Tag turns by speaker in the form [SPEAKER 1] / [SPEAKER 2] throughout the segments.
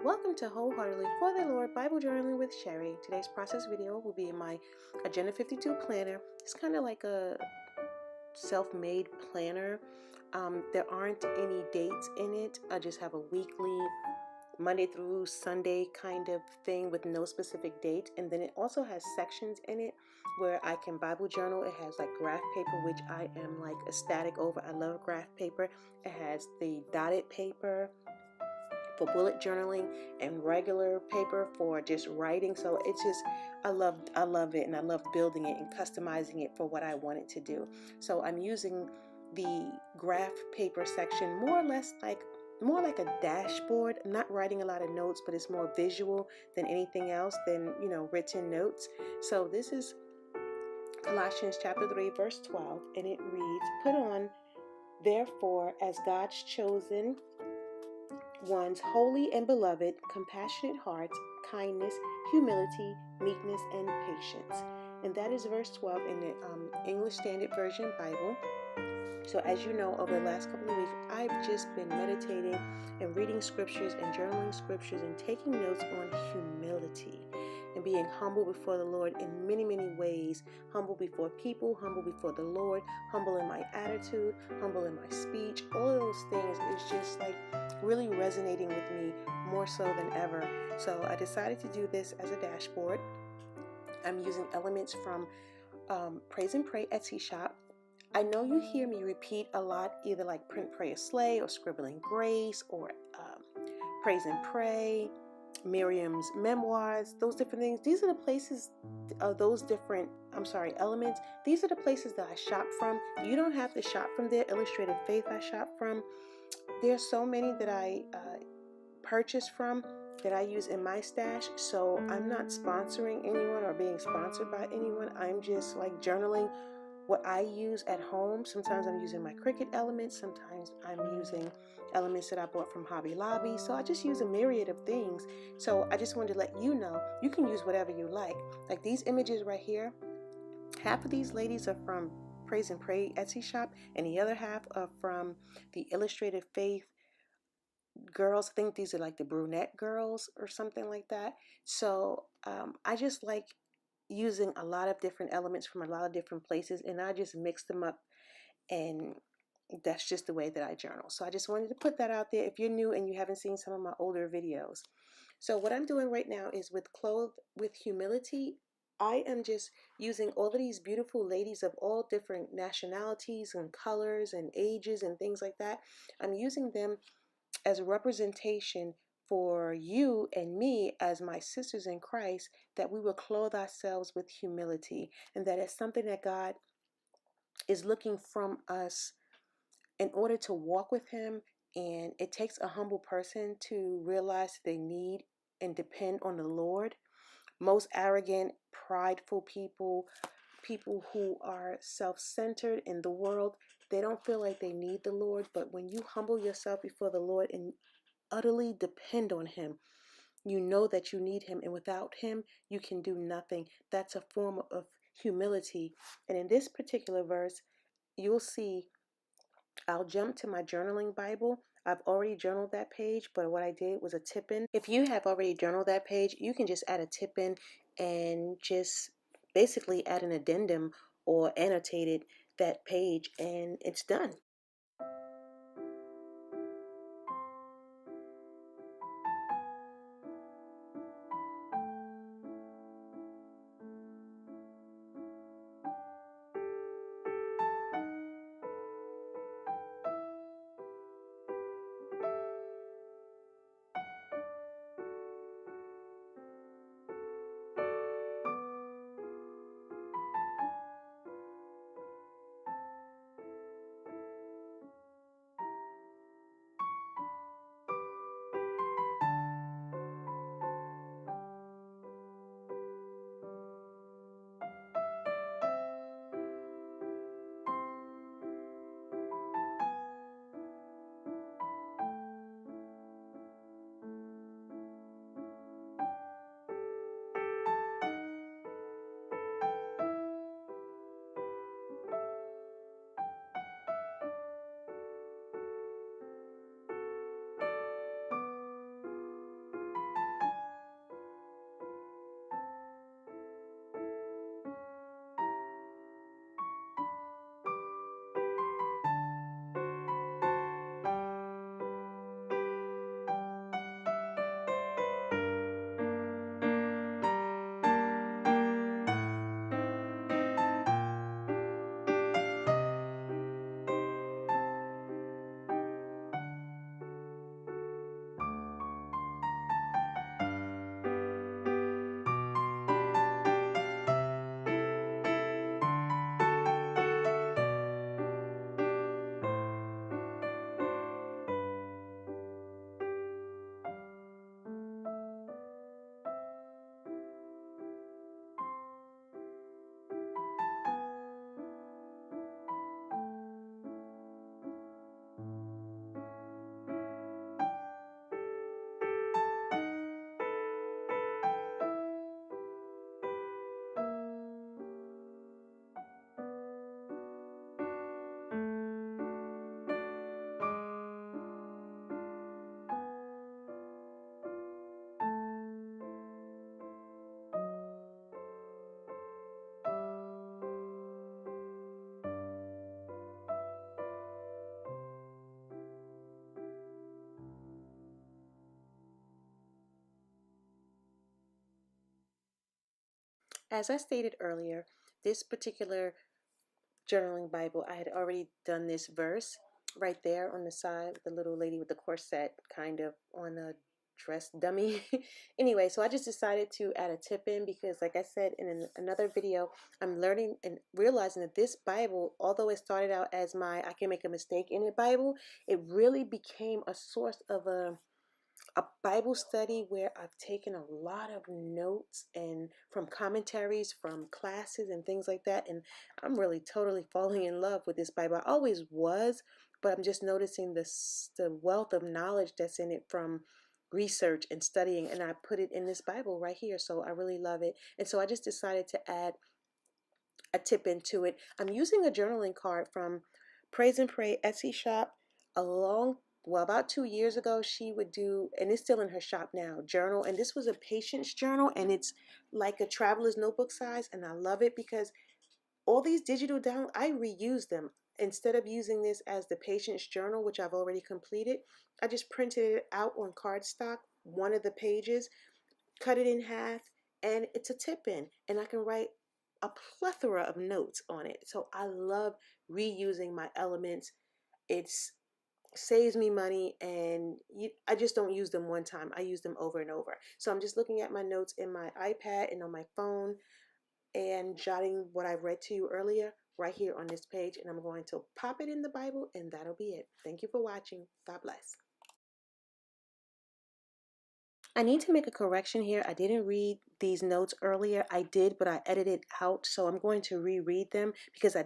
[SPEAKER 1] welcome to Wholeheartedly for the Lord Bible Journaling with Sherry. Today's process video will be in my Agenda 52 planner. It's kind of like a self-made planner. There aren't any dates in it. I just have a weekly Monday through Sunday kind of thing with no specific date. And then it also has sections in it where I can Bible journal. It has like graph paper, which I am like ecstatic over. I love graph paper. It has the dotted paper for bullet journaling and regular paper for just writing. So it's just I love it, and I love building it and customizing it for what I want it to do. So I'm using the graph paper section more like a dashboard. I'm not writing a lot of notes, but it's more visual than anything else than written notes. So this is Colossians chapter 3 verse 12, and it reads, "Put on therefore as God's chosen ones, holy and beloved, compassionate hearts, kindness, humility, meekness, and patience." And that is verse 12 in the English Standard Version Bible. So as you know, over the last couple of weeks, I've just been meditating and reading scriptures and journaling scriptures and taking notes on humility and being humble before the Lord in many, many ways. Humble before people, humble before the Lord, humble in my attitude, humble in my speech. All of those things is just like really resonating with me more so than ever. So I decided to do this as a dashboard. I'm using elements from Praise and Pray Etsy shop. I know you hear me repeat a lot, either like Print, Pray, or Slay, or Scribbling Grace, or Praise and Pray, Miriam's Memoirs, those different things. These are the places, those different, elements. These are the places that I shop from. You don't have to shop from there. Illustrated Faith I shop from. There's so many that I purchase from that I use in my stash. So I'm not sponsoring anyone or being sponsored by anyone. I'm just like journaling what I use at home. Sometimes I'm using my Cricut elements. Sometimes I'm using elements that I bought from Hobby Lobby. So I just use a myriad of things. So I just wanted to let you know, you can use whatever you like. Like these images right here, half of these ladies are from Praise and Pray Etsy shop, and the other half are from the Illustrated Faith girls. I think these are like the brunette girls or something like that. So I just like using a lot of different elements from a lot of different places, and I just mix them up, and that's just the way that I journal. So I just wanted to put that out there if you're new and you haven't seen some of my older videos. So what I'm doing right now is with Clothe with Humility. I am just using all of these beautiful ladies of all different nationalities and colors and ages and things like that. I'm using them as a representation for you and me as my sisters in Christ, that we will clothe ourselves with humility, and that it's something that God is looking from us in order to walk with Him. And it takes a humble person to realize they need and depend on the Lord. Most arrogant, prideful people who are self-centered in the world, they don't feel like they need the Lord. But when you humble yourself before the Lord and utterly depend on Him, you know that you need Him, and without Him you can do nothing. That's a form of humility. And in this particular verse, you'll see, I'll jump to my journaling Bible. I've already journaled that page, but what I did was a tip in. If you have already journaled that page, you can just add a tip in and just basically add an addendum or annotated that page, and it's done. As I stated earlier, this particular journaling Bible, I had already done this verse right there on the side with the little lady with the corset kind of on a dress dummy. Anyway, so I just decided to add a tip in because, like I said in another video, I'm learning and realizing that this Bible, although it started out as my I can make a mistake in it Bible, it really became a source of a Bible study where I've taken a lot of notes and from commentaries from classes and things like that. And I'm really totally falling in love with this Bible. I always was, but I'm just noticing the wealth of knowledge that's in it from research and studying. And I put it in this Bible right here. So I really love it. And so I just decided to add a tip into it. I'm using a journaling card from Praise and Pray Etsy shop about 2 years ago. She would do, and it's still in her shop now, journal. And this was a patience journal, and it's like a traveler's notebook size. And I love it because all these digital down, I reuse them. Instead of using this as the patience journal, which I've already completed, I just printed it out on cardstock, one of the pages, cut it in half, and it's a tip in, and I can write a plethora of notes on it. So I love reusing my elements. It saves me money, and I just don't use them one time. I use them over and over. So I'm just looking at my notes in my iPad and on my phone and jotting what I read to you earlier right here on this page, and I'm going to pop it in the Bible, and that'll be it. Thank you for watching. God bless. I need to make a correction here. I didn't read these notes earlier. I did, but I edited out, so I'm going to reread them because I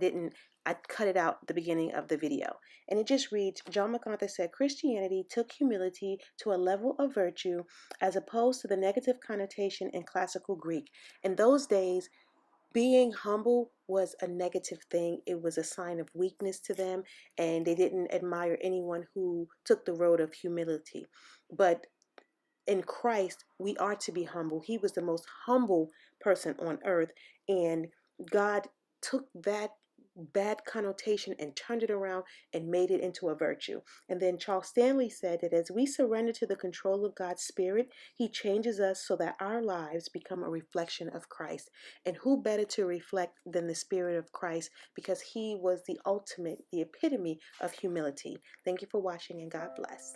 [SPEAKER 1] cut it out at the beginning of the video. And it just reads, John MacArthur said, Christianity took humility to a level of virtue as opposed to the negative connotation in classical Greek. In those days, being humble was a negative thing. It was a sign of weakness to them, and they didn't admire anyone who took the road of humility. But in Christ, we are to be humble. He was the most humble person on earth, and God took that bad connotation and turned it around and made it into a virtue. And then Charles Stanley said that as we surrender to the control of God's Spirit, He changes us so that our lives become a reflection of Christ. And who better to reflect than the Spirit of Christ, because He was the ultimate, the epitome of humility. Thank you for watching, and God bless.